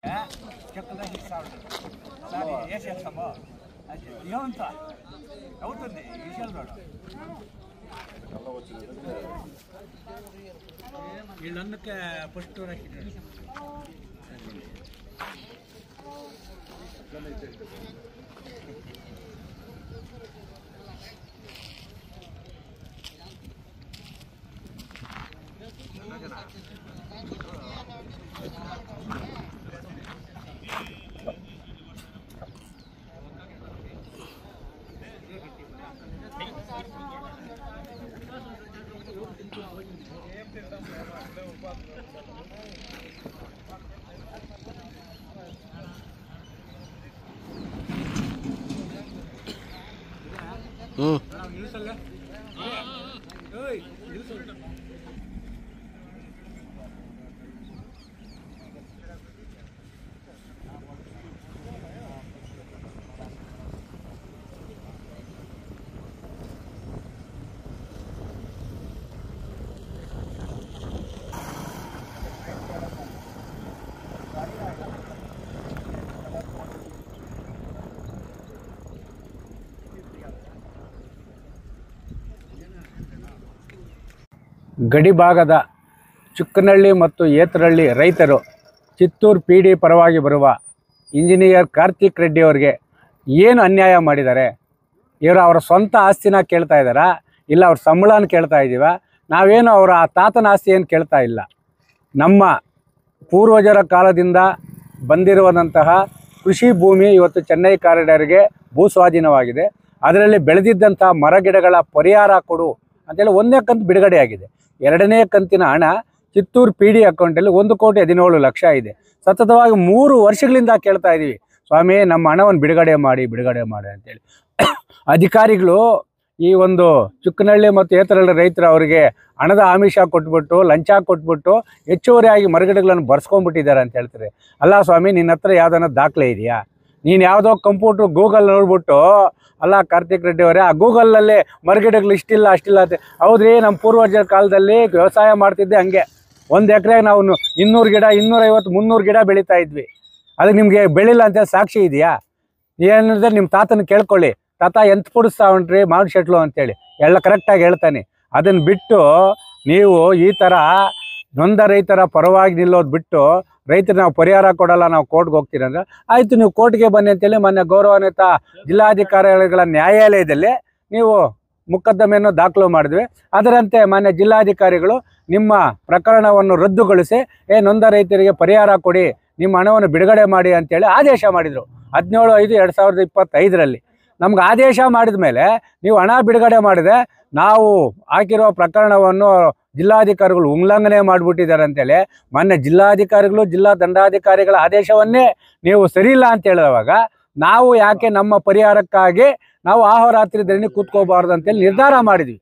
చెక్కదా ఇస్తాడు సారీ వేసేస్తాము అది ఏమంతా అవుతుంది విషయాలు వీళ్ళందుకే ఫస్ట్ రాసినాడు ಗಡಿಭಾಗದ ಚುಕ್ಕನಹಳ್ಳಿ ಮತ್ತು ಏತರಹಳ್ಳಿ ರೈತರು ಚಿತ್ತೂರು PD ಪರವಾಗಿ ಬರುವ ಇಂಜಿನಿಯರ್ ಕಾರ್ತಿಕ್ ರೆಡ್ಡಿ ಅವರಿಗೆ ಏನು ಅನ್ಯಾಯ ಮಾಡಿದ್ದಾರೆ? ಇವರು ಅವರ ಸ್ವಂತ ಆಸ್ತಿನ ಕೇಳ್ತಾ ಇದ್ದಾರಾ, ಇಲ್ಲ ಅವ್ರ ಸಂಬಳನ ಕೇಳ್ತಾ ಇದ್ದೀವ? ನಾವೇನು ಅವರ ಆ ತಾತನ ಆಸ್ತಿ ಏನು ಕೇಳ್ತಾ ಇಲ್ಲ. ನಮ್ಮ ಪೂರ್ವಜರ ಕಾಲದಿಂದ ಬಂದಿರುವಂತಹ ಕೃಷಿ ಭೂಮಿ ಇವತ್ತು ಚೆನ್ನೈ ಕಾರಿಡಾರ್ಗೆ ಭೂ ಸ್ವಾಧೀನವಾಗಿದೆ. ಅದರಲ್ಲಿ ಬೆಳೆದಿದ್ದಂಥ ಮರಗಿಡಗಳ ಪರಿಹಾರ ಕೊಡು ಅಂತೇಳಿ 1ನೇ ಕಂತು ಬಿಡುಗಡೆ ಆಗಿದೆ. 2ನೇ ಕಂತಿನ ಹಣ ಚಿತ್ತೂರು PD ಅಕೌಂಟಲ್ಲಿ 1,17,00,000 ಇದೆ. ಸತತವಾಗಿ 3 ವರ್ಷಗಳಿಂದ ಕೇಳ್ತಾ ಇದ್ದೀವಿ, ಸ್ವಾಮಿ ನಮ್ಮ ಹಣವನ್ನು ಬಿಡುಗಡೆ ಮಾಡಿ ಅಂತೇಳಿ. ಅಧಿಕಾರಿಗಳು ಈ ಒಂದು ಚುಕ್ಕನಹಳ್ಳಿ ಮತ್ತು ಏತರಹಳ್ಳಿ ರೈತರು ಅವರಿಗೆ ಹಣದ ಆಮಿಷ ಕೊಟ್ಬಿಟ್ಟು, ಲಂಚ ಕೊಟ್ಬಿಟ್ಟು ಹೆಚ್ಚುವರಿಯಾಗಿ ಮರಗಿಡಗಳನ್ನು ಬರ್ಸ್ಕೊಂಡ್ಬಿಟ್ಟಿದ್ದಾರೆ ಅಂತ ಹೇಳ್ತಾರೆ. ಅಲ್ಲ ಸ್ವಾಮಿ, ನಿನ್ನ ಹತ್ರ ಯಾವುದನ್ನ ದಾಖಲೆ ಇದೆಯಾ? ನೀನು ಯಾವುದೋ ಕಂಪ್ಯೂಟ್ರ್ ಗೂಗಲ್ ನೋಡ್ಬಿಟ್ಟು, ಅಲ್ಲ ಕಾರ್ತಿಕ್ ರೆಡ್ಡಿ ಅವರೇ, ಆ ಗೂಗಲಲ್ಲಿ ಮರಗಿಡಗಳು ಇಷ್ಟಿಲ್ಲ ಅಷ್ಟಿಲ್ಲ ಅಂತ. ಹೌದ್ರಿ, ನಮ್ಮ ಪೂರ್ವಜರ ಕಾಲದಲ್ಲಿ ವ್ಯವಸಾಯ ಮಾಡ್ತಿದ್ದೆ ಹಂಗೆ. 1 ಎಕರೆಗೆ ನಾವು 200 ಗಿಡ, 250, 300 ಗಿಡ ಬೆಳೀತಾ ಇದ್ವಿ. ಅದಕ್ಕೆ ನಿಮಗೆ ಬೆಳಿಲ್ಲ ಅಂತ ಸಾಕ್ಷಿ ಇದೆಯಾ? ಏನಿದೆ ನಿಮ್ಮ ತಾತನ ಕೇಳ್ಕೊಳ್ಳಿ. ತಾತ ಎಂತ ಪುಡಿಸ್ತಾ ಹೊಂಟ್ರಿ ಮಾವಿನ ಶೆಟ್ಲು ಅಂತೇಳಿ ಎಲ್ಲ ಕರೆಕ್ಟಾಗಿ ಹೇಳ್ತಾನೆ. ಅದನ್ನು ಬಿಟ್ಟು ನೀವು ಈ ಥರ ನೊಂದ ರೈತರ ಪರವಾಗಿ ನಿಲ್ಲೋದು ಬಿಟ್ಟು, ರೈತರು ನಾವು ಪರಿಹಾರ ಕೊಡಲ್ಲ, ನಾವು ಕೋರ್ಟ್ಗೆ ಹೋಗ್ತೀರಿ ಅಂದರೆ ಆಯಿತು, ನೀವು ಕೋರ್ಟ್ಗೆ ಬನ್ನಿ ಅಂತೇಳಿ ಮೊನ್ನೆ ಗೌರವಾನ್ವಿತ ಜಿಲ್ಲಾಧಿಕಾರಿಗಳ ನ್ಯಾಯಾಲಯದಲ್ಲಿ ನೀವು ಮೊಕದ್ದಮೆಯನ್ನು ದಾಖಲು ಮಾಡಿದ್ವಿ. ಅದರಂತೆ ಮಾನ್ಯ ಜಿಲ್ಲಾಧಿಕಾರಿಗಳು ನಿಮ್ಮ ಪ್ರಕರಣವನ್ನು ರದ್ದುಗೊಳಿಸಿ ನೊಂದ ರೈತರಿಗೆ ಪರಿಹಾರ ಕೊಡಿ, ನಿಮ್ಮ ಹಣವನ್ನು ಬಿಡುಗಡೆ ಮಾಡಿ ಅಂತೇಳಿ ಆದೇಶ ಮಾಡಿದರು 17/5/2025ರಲ್ಲಿ. ನಮ್ಗೆ ಆದೇಶ ಮಾಡಿದ ಮೇಲೆ ನೀವು ಹಣ ಬಿಡುಗಡೆ ಮಾಡಿದೆ, ನಾವು ಹಾಕಿರೋ ಪ್ರಕರಣವನ್ನು ಜಿಲ್ಲಾಧಿಕಾರಿಗಳು ಉಲ್ಲಂಘನೆ ಮಾಡಿಬಿಟ್ಟಿದ್ದಾರೆ ಅಂತೇಳಿ ಮೊನ್ನೆ ಜಿಲ್ಲಾಧಿಕಾರಿಗಳು, ಜಿಲ್ಲಾ ದಂಡಾಧಿಕಾರಿಗಳ ಆದೇಶವನ್ನೇ ನೀವು ಸರಿಯಿಲ್ಲ ಅಂತ ಹೇಳಿದವಾಗ ನಾವು ಯಾಕೆ ನಮ್ಮ ಪರಿಹಾರಕ್ಕಾಗಿ ನಾವು ಆಹೋರಾತ್ರಿ ಧರಣಿ ಕೂತ್ಕೋಬಾರ್ದು ಅಂತೇಳಿ ನಿರ್ಧಾರ ಮಾಡಿದ್ವಿ.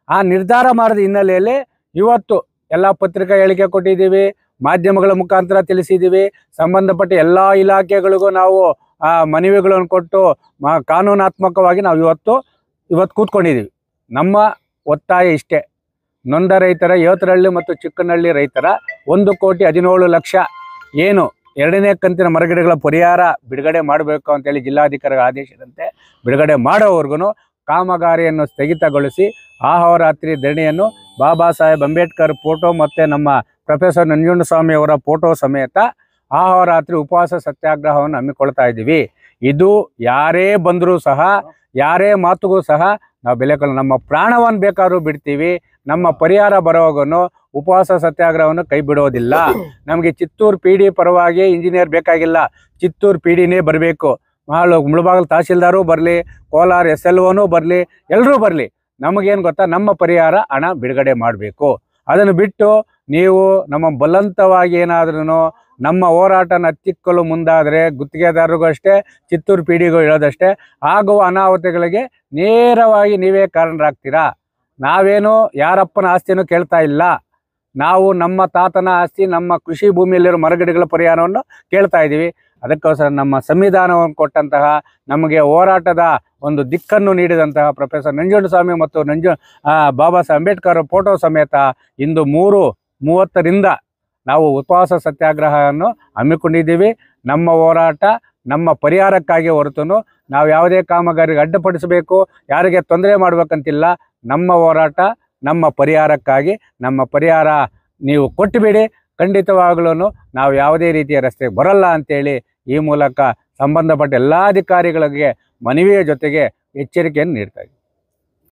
ಆ ನಿರ್ಧಾರ ಮಾಡಿದ ಹಿನ್ನೆಲೆಯಲ್ಲಿ ಇವತ್ತು ಎಲ್ಲ ಪತ್ರಿಕಾ ಹೇಳಿಕೆ ಕೊಟ್ಟಿದ್ದೀವಿ, ಮಾಧ್ಯಮಗಳ ಮುಖಾಂತರ ತಿಳಿಸಿದ್ದೀವಿ. ಸಂಬಂಧಪಟ್ಟ ಎಲ್ಲ ಇಲಾಖೆಗಳಿಗೂ ನಾವು ಮನವಿಗಳನ್ನು ಕೊಟ್ಟು ಕಾನೂನಾತ್ಮಕವಾಗಿ ನಾವು ಇವತ್ತು ಕೂತ್ಕೊಂಡಿದ್ದೀವಿ. ನಮ್ಮ ಒತ್ತಾಯ ಇಷ್ಟೇ, ನೊಂದ ರೈತರ ಏತರಹಳ್ಳಿ ಮತ್ತು ಚಿಕ್ಕನಹಳ್ಳಿ ರೈತರ 1,17,00,000 ಏನು 2ನೇ ಕಂತಿನ ಮರಗಿಡಗಳ ಪರಿಹಾರ ಬಿಡುಗಡೆ ಮಾಡಬೇಕು ಅಂತೇಳಿ ಜಿಲ್ಲಾಧಿಕಾರಿಗಳ ಆದೇಶದಂತೆ ಬಿಡುಗಡೆ ಮಾಡೋವರೆಗೂ ಕಾಮಗಾರಿಯನ್ನು ಸ್ಥಗಿತಗೊಳಿಸಿ ಆಹೋರಾತ್ರಿ ಧರಣಿಯನ್ನು ಬಾಬಾ ಸಾಹೇಬ್ ಅಂಬೇಡ್ಕರ್ ಫೋಟೋ ಮತ್ತು ನಮ್ಮ ಪ್ರೊಫೆಸರ್ ನಂಜುಂಡಸ್ವಾಮಿ ಅವರ ಫೋಟೋ ಸಮೇತ ಆಹೋರಾತ್ರಿ ಉಪವಾಸ ಸತ್ಯಾಗ್ರಹವನ್ನು ಹಮ್ಮಿಕೊಳ್ತಾ ಇದ್ದೀವಿ. ಇದು ಯಾರೇ ಬಂದರೂ ಸಹ, ಯಾರೇ ಮಾತುಗೂ ಸಹ ನಾವು ಬೆಲೆ ನಮ್ಮ ಪ್ರಾಣವನ್ನು ಬೇಕಾದ್ರೂ ಬಿಡ್ತೀವಿ. ನಮ್ಮ ಪರಿಹಾರ ಬರೋವಾಗೂ ಉಪವಾಸ ಸತ್ಯಾಗ್ರಹವನ್ನು ಕೈ ಬಿಡೋದಿಲ್ಲ. ನಮಗೆ ಚಿತ್ತೂರು PD ಪರವಾಗಿ ಇಂಜಿನಿಯರ್ ಬೇಕಾಗಿಲ್ಲ, ಚಿತ್ತೂರು PDನೇ ಬರಬೇಕು. ಮುಳಬಾಗಿಲು ತಹಸೀಲ್ದಾರು ಬರಲಿ, ಕೋಲಾರ SLOನೂ ಬರಲಿ, ಎಲ್ಲರೂ ಬರಲಿ. ನಮಗೇನು ಗೊತ್ತಾ, ನಮ್ಮ ಪರಿಹಾರ ಹಣ ಬಿಡುಗಡೆ ಮಾಡಬೇಕು. ಅದನ್ನು ಬಿಟ್ಟು ನೀವು ನಮ್ಮ ಬಲವಂತವಾಗಿ ಏನಾದ್ರೂ ನಮ್ಮ ಹೋರಾಟನ ಹತ್ತಿಕ್ಕಲು ಮುಂದಾದರೆ ಗುತ್ತಿಗೆದಾರರಿಗೂ ಅಷ್ಟೇ, ಚಿತ್ತೂರು PDಗೂ ಹೇಳೋದಷ್ಟೇ, ಆಗುವ ಅನಾಹುತಗಳಿಗೆ ನೇರವಾಗಿ ನೀವೇ ಕಾರಣರಾಗ್ತೀರಾ. ನಾವೇನು ಯಾರಪ್ಪನ ಆಸ್ತಿಯನ್ನು ಕೇಳ್ತಾ ಇಲ್ಲ, ನಾವು ನಮ್ಮ ತಾತನ ಆಸ್ತಿ, ನಮ್ಮ ಕೃಷಿ ಭೂಮಿಯಲ್ಲಿರೋ ಮರಗಿಡಗಳ ಪರಿಹಾರವನ್ನು ಕೇಳ್ತಾ ಇದ್ದೀವಿ. ಅದಕ್ಕೋಸ್ಕರ ನಮ್ಮ ಸಂವಿಧಾನವನ್ನು ಕೊಟ್ಟಂತಹ, ನಮಗೆ ಹೋರಾಟದ ಒಂದು ದಿಕ್ಕನ್ನು ನೀಡಿದಂತಹ ಪ್ರೊಫೆಸರ್ ನಂಜುಂಡಸ್ವಾಮಿ ಮತ್ತು ಬಾಬಾ ಸಾಹೇಬ್ ಅಂಬೇಡ್ಕರ್ ಫೋಟೋ ಸಮೇತ ಇಂದು 3:30ರಿಂದ ನಾವು ಉಪವಾಸ ಸತ್ಯಾಗ್ರಹವನ್ನು ಹಮ್ಮಿಕೊಂಡಿದ್ದೀವಿ. ನಮ್ಮ ಹೋರಾಟ ನಮ್ಮ ಪರಿಹಾರಕ್ಕಾಗಿ ಹೊರತು ನಾವು ಯಾವುದೇ ಕಾಮಗಾರಿಗೆ ಅಡ್ಡಿಪಡಿಸಬೇಕು, ಯಾರಿಗೆ ತೊಂದರೆ ಮಾಡಬೇಕಂತಿಲ್ಲ. ನಮ್ಮ ಹೋರಾಟ ನಮ್ಮ ಪರಿಹಾರಕ್ಕಾಗಿ. ನಮ್ಮ ಪರಿಹಾರ ನೀವು ಕೊಟ್ಟುಬಿಡಿ, ಖಂಡಿತವಾಗ್ಲೂ ನಾವು ಯಾವುದೇ ರೀತಿಯ ರಸ್ತೆಗೆ ಬರಲ್ಲ ಅಂತೇಳಿ ಈ ಮೂಲಕ ಸಂಬಂಧಪಟ್ಟ ಎಲ್ಲ ಅಧಿಕಾರಿಗಳಿಗೆ ಮನವಿಯ ಜೊತೆಗೆ ಎಚ್ಚರಿಕೆಯನ್ನು ನೀಡ್ತಾ ಇದ್ದೀವಿ.